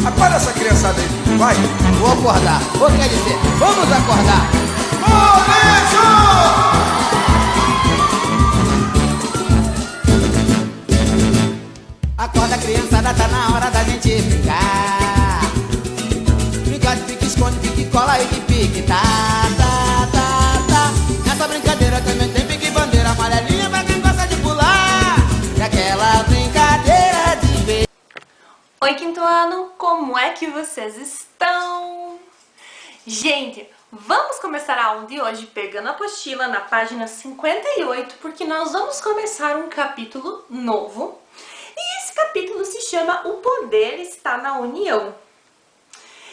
Acorda essa criançada aí, vai. Vou acordar. Ou quer dizer, vamos acordar. Acorda, criançada, tá na hora da gente brincar. Brincar de pique-esconde, pique-cola e de pique. Tá. Nessa brincadeira também tem pique-bandeira amarelinha pra quem gosta de pular. E aquela brincadeira de beijo. Oi, quinto ano, como é que vocês estão? Gente, vamos começar a aula de hoje pegando a apostila na página 58, porque nós vamos começar um capítulo novo. E esse capítulo se chama O Poder Está na União.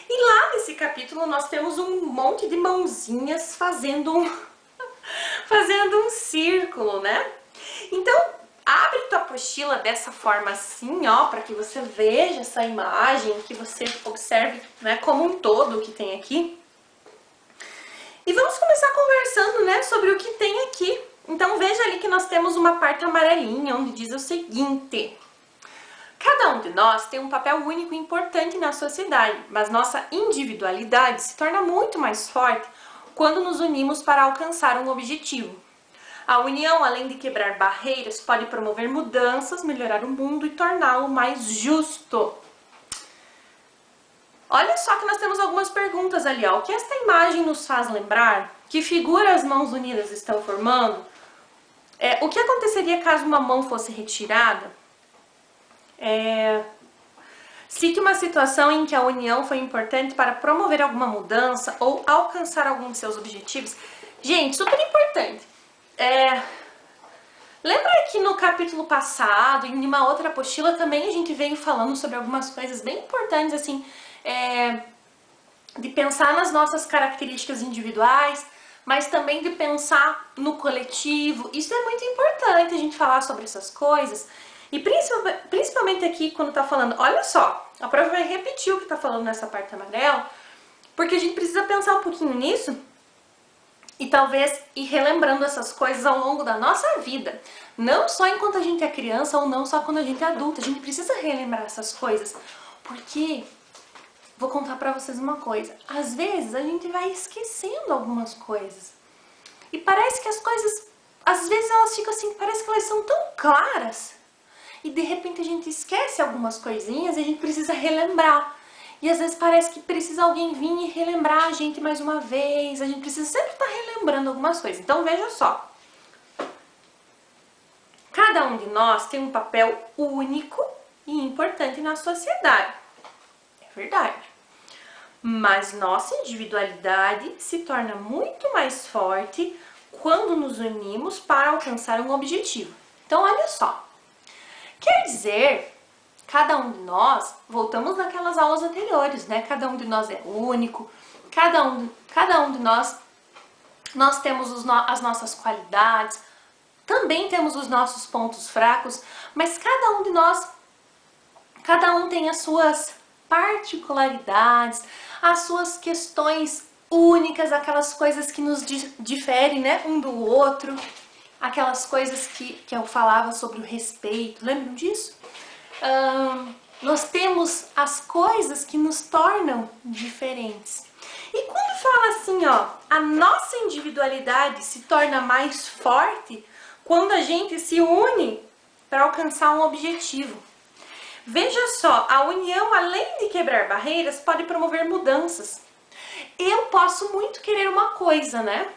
E lá nesse capítulo nós temos um monte de mãozinhas fazendo um círculo, né? Então, abre tua apostila dessa forma assim, ó, para que você veja essa imagem, que você observe, né, como um todo o que tem aqui. E vamos começar conversando, né, sobre o que tem aqui. Então, veja ali que nós temos uma parte amarelinha, onde diz o seguinte: cada um de nós tem um papel único e importante na sociedade, mas nossa individualidade se torna muito mais forte quando nos unimos para alcançar um objetivo. A união, além de quebrar barreiras, pode promover mudanças, melhorar o mundo e torná-lo mais justo. Olha só que nós temos algumas perguntas ali, ó. O que esta imagem nos faz lembrar? Que figura as mãos unidas estão formando? O que aconteceria caso uma mão fosse retirada? Cite uma situação em que a união foi importante para promover alguma mudança ou alcançar algum de seus objetivos. Gente, super importante. Lembra que no capítulo passado, em uma outra apostila, também a gente veio falando sobre algumas coisas bem importantes, assim, de pensar nas nossas características individuais, mas também de pensar no coletivo. Isso é muito importante a gente falar sobre essas coisas. E principalmente aqui quando tá falando, olha só, a prova vai repetir o que tá falando nessa parte amarela, porque a gente precisa pensar um pouquinho nisso e talvez ir relembrando essas coisas ao longo da nossa vida. Não só enquanto a gente é criança ou não só quando a gente é adulta, a gente precisa relembrar essas coisas, porque vou contar pra vocês uma coisa, às vezes a gente vai esquecendo algumas coisas e parece que as coisas, às vezes elas ficam assim, parece que elas são tão claras. E de repente a gente esquece algumas coisinhas e a gente precisa relembrar. E às vezes parece que precisa alguém vir e relembrar a gente mais uma vez. A gente precisa sempre estar relembrando algumas coisas. Então veja só. Cada um de nós tem um papel único e importante na sociedade. É verdade. Mas nossa individualidade se torna muito mais forte quando nos unimos para alcançar um objetivo. Então olha só. Quer dizer, cada um de nós, voltamos naquelas aulas anteriores, né? Cada um de nós é único, cada um de nós temos as nossas qualidades, também temos os nossos pontos fracos, mas cada um tem as suas particularidades, as suas questões únicas, aquelas coisas que nos diferem, né, um do outro. Aquelas coisas que eu falava sobre o respeito, lembram disso? Nós temos as coisas que nos tornam diferentes. E quando fala assim, ó, a nossa individualidade se torna mais forte quando a gente se une para alcançar um objetivo. Veja só, a união, além de quebrar barreiras, pode promover mudanças. Eu posso muito querer uma coisa, né?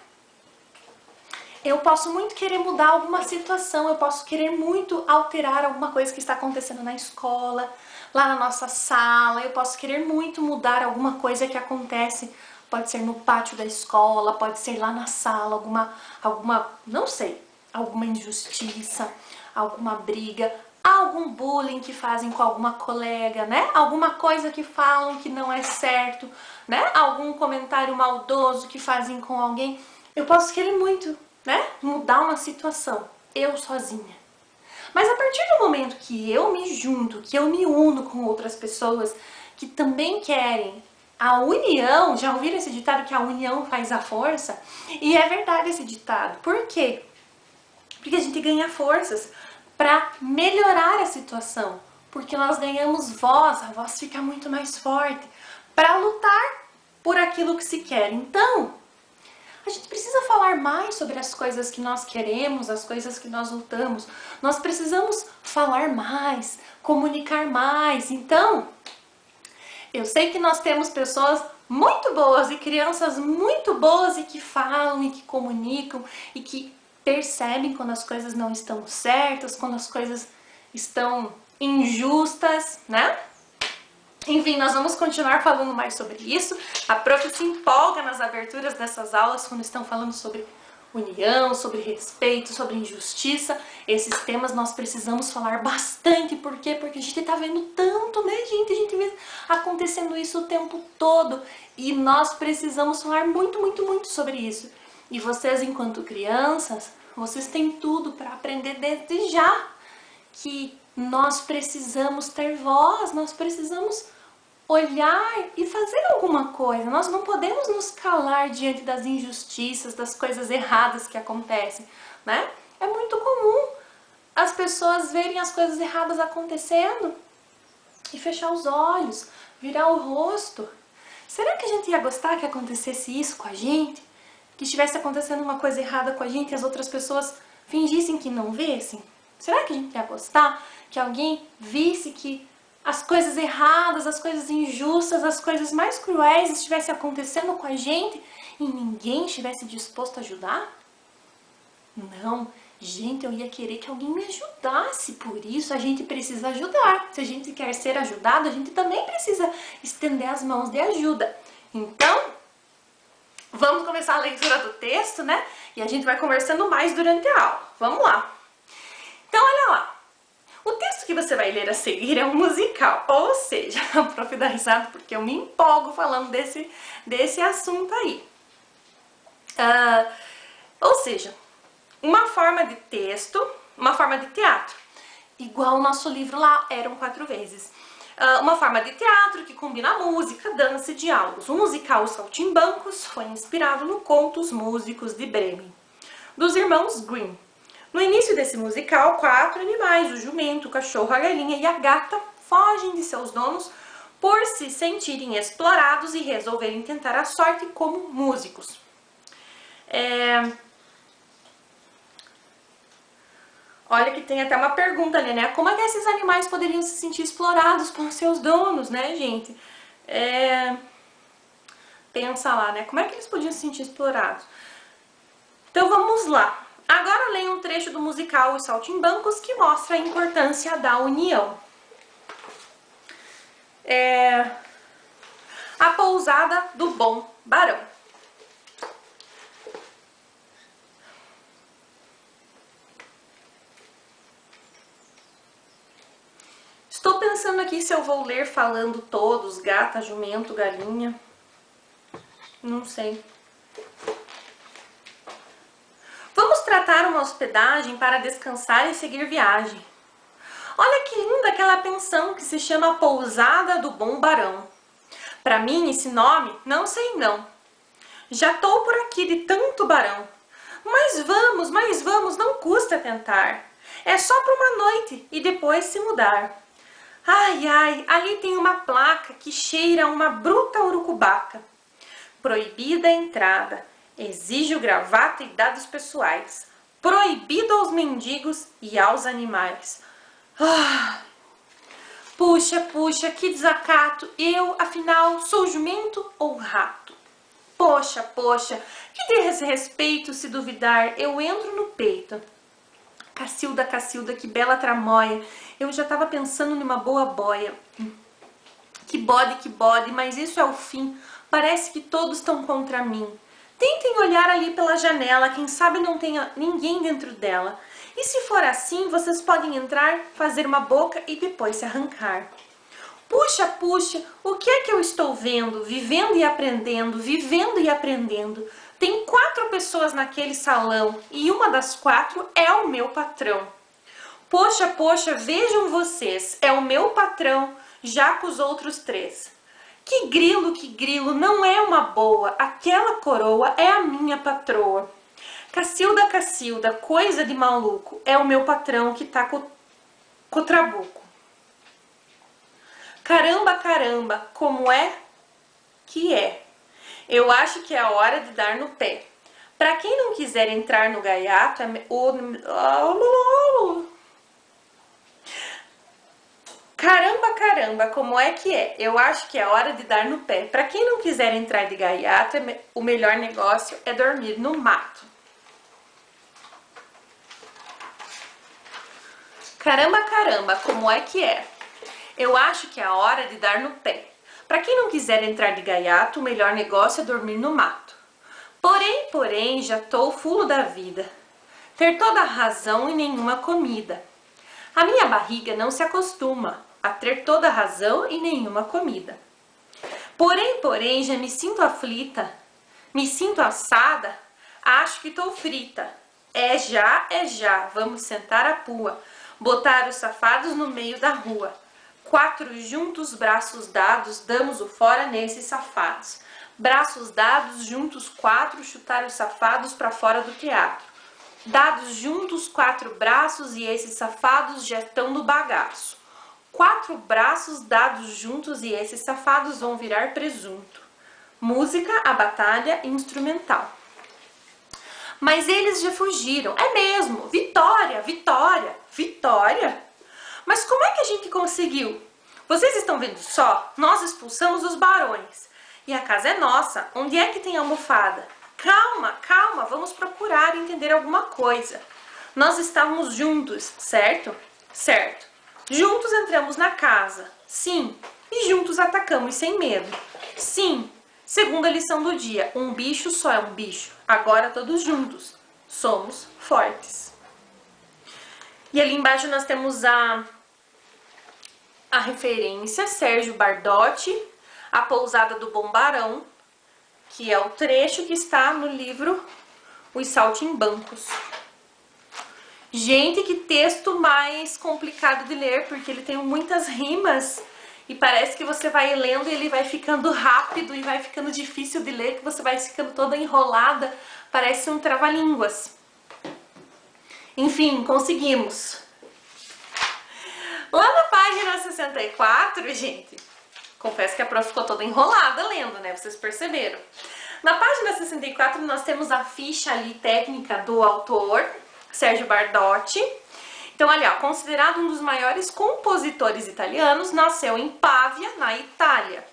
Eu posso muito querer mudar alguma situação, eu posso querer muito alterar alguma coisa que está acontecendo na escola, lá na nossa sala, eu posso querer muito mudar alguma coisa que acontece, pode ser no pátio da escola, pode ser lá na sala, não sei, alguma injustiça, alguma briga, algum bullying que fazem com alguma colega, né? Alguma coisa que falam que não é certo, né? Algum comentário maldoso que fazem com alguém. Eu posso querer muito, né, mudar uma situação, eu sozinha. Mas a partir do momento que eu me junto, que eu me uno com outras pessoas que também querem a união, já ouviram esse ditado que a união faz a força? E é verdade esse ditado. Por quê? Porque a gente ganha forças para melhorar a situação. porque nós ganhamos voz, a voz fica muito mais forte para lutar por aquilo que se quer. Então, a gente precisa falar mais sobre as coisas que nós queremos, as coisas que nós lutamos. Nós precisamos falar mais, comunicar mais. Então, eu sei que nós temos pessoas muito boas e crianças muito boas e que falam e que comunicam e que percebem quando as coisas não estão certas, quando as coisas estão injustas, né? Enfim, nós vamos continuar falando mais sobre isso. A prof se empolga nas aberturas dessas aulas quando estão falando sobre união, sobre respeito, sobre injustiça. Esses temas nós precisamos falar bastante. Por quê? Porque a gente tá vendo tanto, né, gente? A gente vê acontecendo isso o tempo todo. E nós precisamos falar muito, muito, muito sobre isso. E vocês, enquanto crianças, vocês têm tudo para aprender desde já. Que nós precisamos ter voz, nós precisamos olhar e fazer alguma coisa. Nós não podemos nos calar diante das injustiças, das coisas erradas que acontecem, né? É muito comum as pessoas verem as coisas erradas acontecendo e fechar os olhos, virar o rosto. Será que a gente ia gostar que acontecesse isso com a gente? Que estivesse acontecendo uma coisa errada com a gente e as outras pessoas fingissem que não vissem? Será que a gente ia gostar que alguém visse que as coisas erradas, as coisas injustas, as coisas mais cruéis estivessem acontecendo com a gente e ninguém estivesse disposto a ajudar? Não, gente, eu ia querer que alguém me ajudasse, por isso a gente precisa ajudar. Se a gente quer ser ajudado, a gente também precisa estender as mãos de ajuda. Então, vamos começar a leitura do texto, né? E a gente vai conversando mais durante a aula. Vamos lá. Então, olha lá. O texto que você vai ler a seguir é um musical, ou seja, a prof dá risada porque eu me empolgo falando desse assunto aí. Ou seja, uma forma de texto, uma forma de teatro, igual o nosso livro lá, Eram Quatro Vezes. Uma forma de teatro que combina música, dança e diálogos. O musical Os Saltimbancos foi inspirado no conto Os Músicos de Bremen, dos irmãos Grimm. No início desse musical, 4 animais, o jumento, o cachorro, a galinha e a gata, fogem de seus donos por se sentirem explorados e resolverem tentar a sorte como músicos. Olha que tem até uma pergunta ali, né? Como é que esses animais poderiam se sentir explorados por seus donos, né, gente? Pensa lá, né? Como é que eles podiam se sentir explorados? Então vamos lá. Agora leia um trecho do musical Os Saltimbancos que mostra a importância da união. A pousada do bom barão. Estou pensando aqui se eu vou ler falando todos, gata, jumento, galinha. Não sei. Vamos tratar uma hospedagem para descansar e seguir viagem. Olha que linda aquela pensão que se chama Pousada do Bom Barão. Para mim, esse nome, não sei não. Já tô por aqui de tanto barão. Mas vamos, não custa tentar. É só por uma noite e depois se mudar. Ai, ai, ali tem uma placa que cheira a uma bruta urucubaca. Proibida a entrada. Exige gravata e dados pessoais. Proibido aos mendigos e aos animais. Puxa, que desacato. Eu, afinal, sou jumento ou rato? Poxa, que desrespeito se duvidar, eu entro no peito. Cacilda, que bela tramóia. Eu já tava pensando numa boa boia. Que bode, mas isso é o fim. Parece que todos estão contra mim. Tentem olhar ali pela janela, quem sabe não tenha ninguém dentro dela. E se for assim, vocês podem entrar, fazer uma boca e depois se arrancar. Puxa, o que é que eu estou vendo? Vivendo e aprendendo. Tem 4 pessoas naquele salão e uma das 4 é o meu patrão. Poxa, vejam vocês, é o meu patrão, já com os outros 3. Que grilo, não é uma boa, aquela coroa é a minha patroa. Cacilda, coisa de maluco, é o meu patrão que tá com o trabuco. Caramba, caramba, como é que é? Eu acho que é a hora de dar no pé. Pra quem não quiser entrar no gaiato, Caramba, caramba, como é que é? Eu acho que é hora de dar no pé. Pra quem não quiser entrar de gaiato, o melhor negócio é dormir no mato. Caramba, caramba, como é que é? Eu acho que é a hora de dar no pé. Pra quem não quiser entrar de gaiato, o melhor negócio é dormir no mato. Porém, já tô fulo da vida. Ter toda a razão e nenhuma comida. A minha barriga não se acostuma a ter toda a razão e nenhuma comida. Porém, já me sinto aflita, me sinto assada, acho que tô frita. É já, vamos sentar a pua, botar os safados no meio da rua. 4 juntos, braços dados, damos o fora nesses safados. Braços dados, juntos 4, chutar os safados para fora do teatro. Dados juntos 4 braços e esses safados já estão no bagaço. 4 braços dados juntos e esses safados vão virar presunto. Música, a batalha instrumental. Mas eles já fugiram. É mesmo, vitória, vitória, vitória. Mas como é que a gente conseguiu? Vocês estão vendo só? Nós expulsamos os barões. E a casa é nossa. Onde é que tem almofada? Calma, calma, vamos procurar entender alguma coisa. Nós estávamos juntos, certo? Certo. Juntos entramos na casa. Sim. E juntos atacamos sem medo. Sim. Segunda lição do dia. Um bicho só é um bicho. Agora todos juntos. Somos fortes. E ali embaixo nós temos a referência, Sérgio Bardotti, A Pousada do Bom Barão, que é o trecho que está no livro Os Saltimbancos. Gente, que texto mais complicado de ler, porque ele tem muitas rimas e parece que você vai lendo e ele vai ficando rápido e vai ficando difícil de ler, que você vai ficando toda enrolada, parece um trava-línguas. Enfim, conseguimos. Lá na página 64, gente, confesso que a prof ficou toda enrolada lendo, né? Vocês perceberam. Na página 64 nós temos a ficha ali técnica do autor, Sérgio Bardotti. Então, olha, considerado um dos maiores compositores italianos, nasceu em Pávia, na Itália.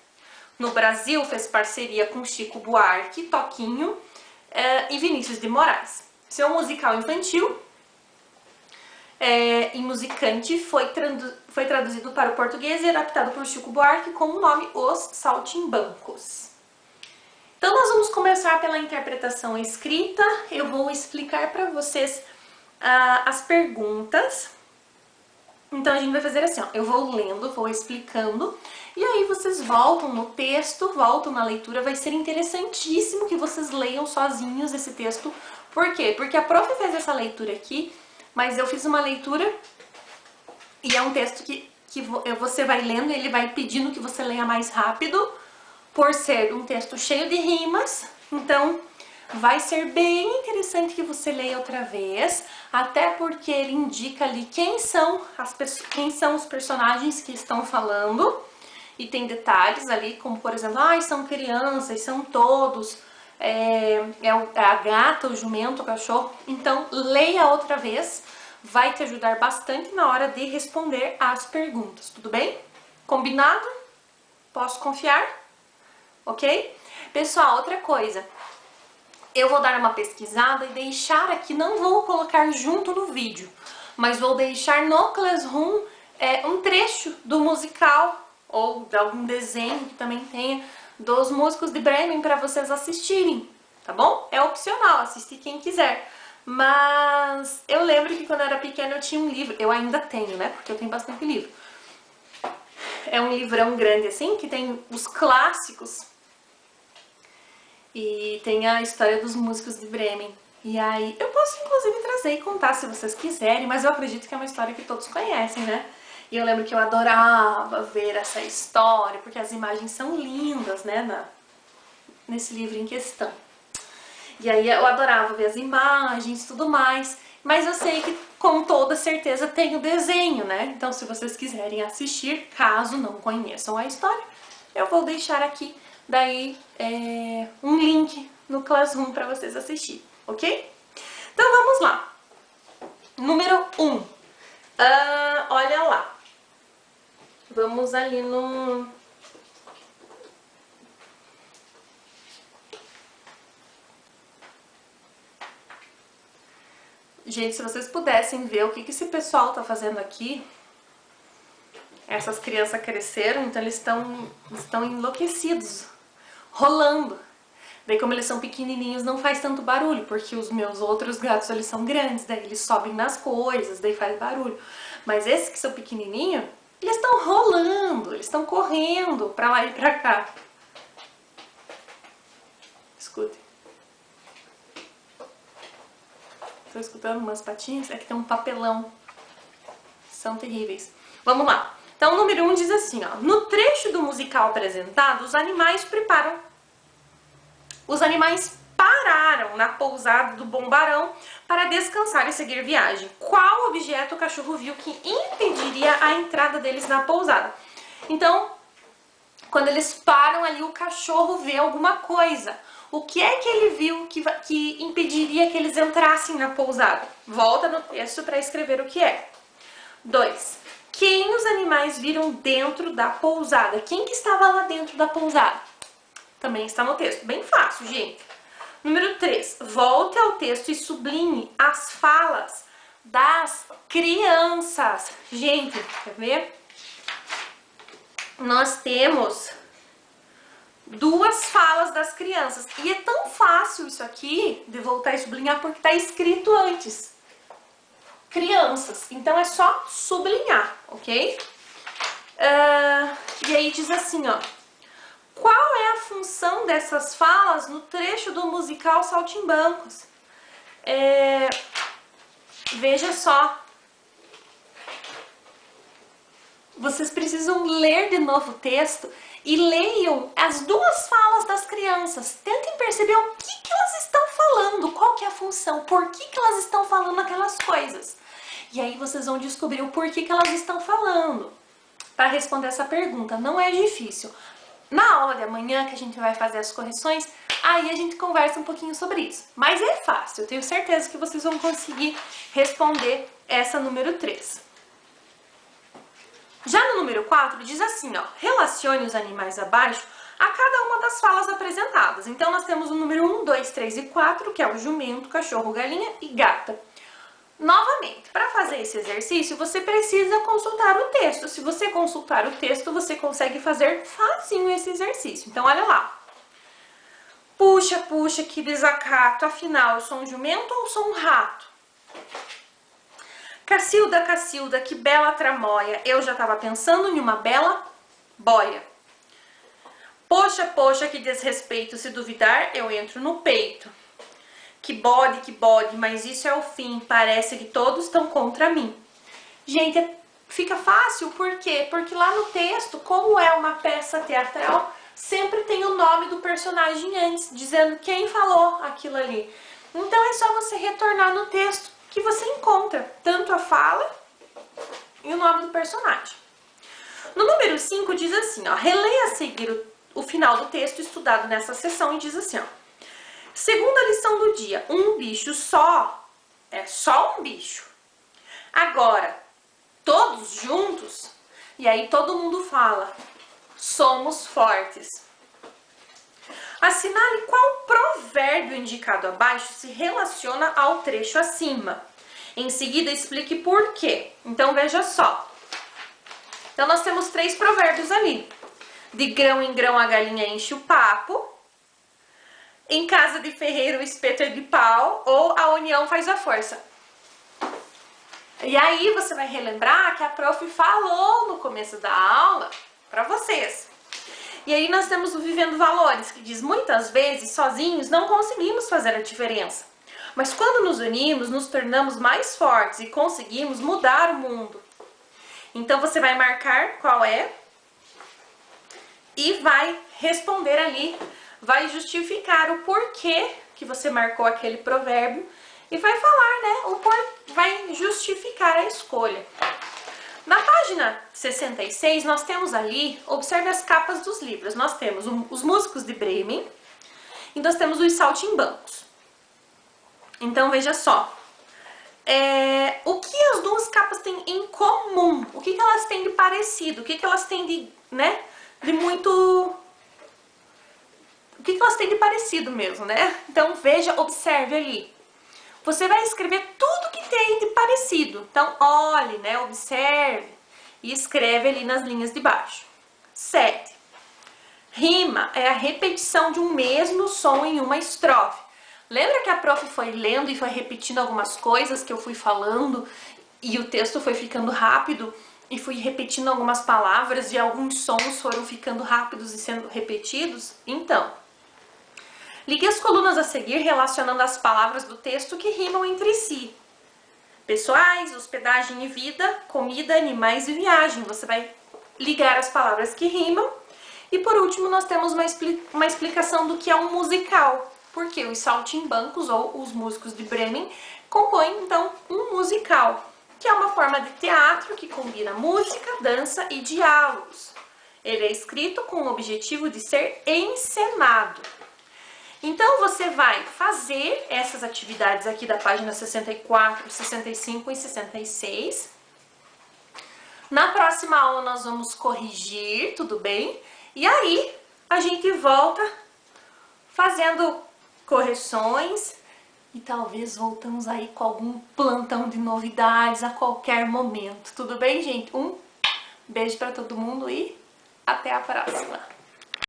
No Brasil, fez parceria com Chico Buarque, Toquinho e Vinícius de Moraes. Seu musical infantil, em Musicante, foi traduzido para o português e adaptado por Chico Buarque com o nome Os Saltimbancos. Então, nós vamos começar pela interpretação escrita. Eu vou explicar para vocês as perguntas. Então, a gente vai fazer assim, ó, eu vou lendo, vou explicando, e aí vocês voltam no texto, voltam na leitura. Vai ser interessantíssimo que vocês leiam sozinhos esse texto. Por quê? Porque a prof fez essa leitura aqui, mas eu fiz uma leitura e é um texto que você vai lendo e ele vai pedindo que você leia mais rápido, por ser um texto cheio de rimas. Então, vai ser bem interessante que você leia outra vez, até porque ele indica ali quem são os personagens que estão falando, e tem detalhes ali, como por exemplo, são crianças, são todos, a gata, o jumento, o cachorro. Então, leia outra vez, vai te ajudar bastante na hora de responder as perguntas, tudo bem? Combinado? Posso confiar? Ok? Pessoal, outra coisa, eu vou dar uma pesquisada e deixar aqui, não vou colocar junto no vídeo, mas vou deixar no Classroom um trecho do musical ou de algum desenho que também tenha dos músicos de Bremen para vocês assistirem, tá bom? É opcional, assistir quem quiser, mas eu lembro que quando eu era pequena eu tinha um livro, eu ainda tenho, né, porque eu tenho bastante livro. É um livrão grande assim, que tem os clássicos e tem a história dos músicos de Bremen. E aí, eu posso inclusive trazer e contar se vocês quiserem, mas eu acredito que é uma história que todos conhecem, né? E eu lembro que eu adorava ver essa história, porque as imagens são lindas, né, nesse livro em questão. E aí eu adorava ver as imagens e tudo mais. mas eu sei que com toda certeza tem o desenho, né? Então, se vocês quiserem assistir, caso não conheçam a história, eu vou deixar aqui daí um link no Classroom para vocês assistirem, ok? Então, vamos lá. Número 1. Olha lá. Vamos ali no... Gente, se vocês pudessem ver o que esse pessoal tá fazendo aqui, essas crianças cresceram, então eles estão enlouquecidos, rolando. Daí, como eles são pequenininhos, não faz tanto barulho, porque os meus outros gatos, eles são grandes, daí eles sobem nas coisas, daí faz barulho. Mas esses que são pequenininhos, eles estão rolando, eles estão correndo pra lá e pra cá. Escutem. Tô escutando umas patinhas? É que tem um papelão. São terríveis. Vamos lá. Então, o número 1 diz assim, ó. No trecho do musical apresentado, os animais pararam na pousada do Bom Barão para descansar e seguir viagem. Qual objeto o cachorro viu que impediria a entrada deles na pousada? Então, quando eles param ali, o cachorro vê alguma coisa. O que é que ele viu que impediria que eles entrassem na pousada? Volta no texto para escrever o que é. 2. Quem os animais viram dentro da pousada? Quem que estava lá dentro da pousada? Também está no texto. Bem fácil, gente. Número 3. Volte ao texto e sublinhe as falas das crianças. Gente, quer ver? Nós temos 2 falas das crianças. E é tão fácil isso aqui, de voltar e sublinhar, porque está escrito antes. Crianças. Então, é só sublinhar, ok? E aí diz assim, ó. Qual é a função dessas falas no trecho do musical Saltimbancos? Veja só. Vocês precisam ler de novo o texto e leiam as 2 falas das crianças. Tentem perceber o que elas estão falando, qual que é a função, por que elas estão falando aquelas coisas. E aí vocês vão descobrir o porquê que elas estão falando. Para responder essa pergunta, não é difícil. Na aula de amanhã, que a gente vai fazer as correções, aí a gente conversa um pouquinho sobre isso. Mas é fácil, eu tenho certeza que vocês vão conseguir responder essa número 3. Já no número 4, diz assim, ó, relacione os animais abaixo a cada uma das falas apresentadas. Então, nós temos o número 1, 2, 3 e 4, que é o jumento, cachorro, galinha e gata. Novamente, para fazer esse exercício, você precisa consultar o texto. Se você consultar o texto, você consegue fazer facinho esse exercício. Então, olha lá. Puxa, puxa, que desacato. Afinal, eu sou um jumento ou sou um rato? Cacilda, Cacilda, que bela tramóia. Eu já estava pensando em uma bela boia. Poxa, poxa, que desrespeito. Se duvidar, eu entro no peito. Que bode, mas isso é o fim. Parece que todos estão contra mim. Gente, fica fácil, por quê? Porque lá no texto, como é uma peça teatral, sempre tem o nome do personagem antes, dizendo quem falou aquilo ali. Então é só você retornar no texto que você encontra tanto a fala e o nome do personagem. No número 5 diz assim, ó, releia a seguir o final do texto estudado nessa sessão e diz assim, ó. Segunda lição do dia, um bicho só é só um bicho. Agora, todos juntos, e aí todo mundo fala, somos fortes. Assinale qual provérbio indicado abaixo se relaciona ao trecho acima. Em seguida, explique por quê. Então, veja só. Então, nós temos 3 provérbios ali. De grão em grão a galinha enche o papo. Em casa de ferreiro o espeto é de pau, ou a união faz a força. E aí você vai relembrar que a prof falou no começo da aula para vocês. E aí nós temos o Vivendo Valores, que diz, muitas vezes, sozinhos, não conseguimos fazer a diferença. Mas quando nos unimos, nos tornamos mais fortes e conseguimos mudar o mundo. Então você vai marcar qual é e vai responder ali, vai justificar o porquê que você marcou aquele provérbio e vai falar, né? Vai justificar a escolha. Na página 66, nós temos ali, observe as capas dos livros. Nós temos os Músicos de Bremen e nós temos os Saltimbancos. Então, veja só. O que as duas capas têm em comum? O que elas têm de parecido? O que elas têm de, né? De muito... O que elas têm de parecido mesmo, né? Então, veja, observe ali. Você vai escrever tudo que tem de parecido. Então, olhe, né? Observe e escreve ali nas linhas de baixo. 7. Rima é a repetição de um mesmo som em uma estrofe. Lembra que a prof foi lendo e foi repetindo algumas coisas que eu fui falando e o texto foi ficando rápido e fui repetindo algumas palavras e alguns sons foram ficando rápidos e sendo repetidos? Então, ligue as colunas a seguir relacionando as palavras do texto que rimam entre si. Pessoais, hospedagem e vida, comida, animais e viagem. Você vai ligar as palavras que rimam. E por último, nós temos uma explicação do que é um musical. Porque os Saltimbancos, ou os Músicos de Bremen, compõem, então, um musical, que é uma forma de teatro que combina música, dança e diálogos. Ele é escrito com o objetivo de ser encenado. Então, você vai fazer essas atividades aqui da página 64, 65 e 66. Na próxima aula, nós vamos corrigir, tudo bem? E aí, a gente volta fazendo correções e talvez voltamos aí com algum plantão de novidades a qualquer momento. Tudo bem, gente? Um beijo para todo mundo e até a próxima!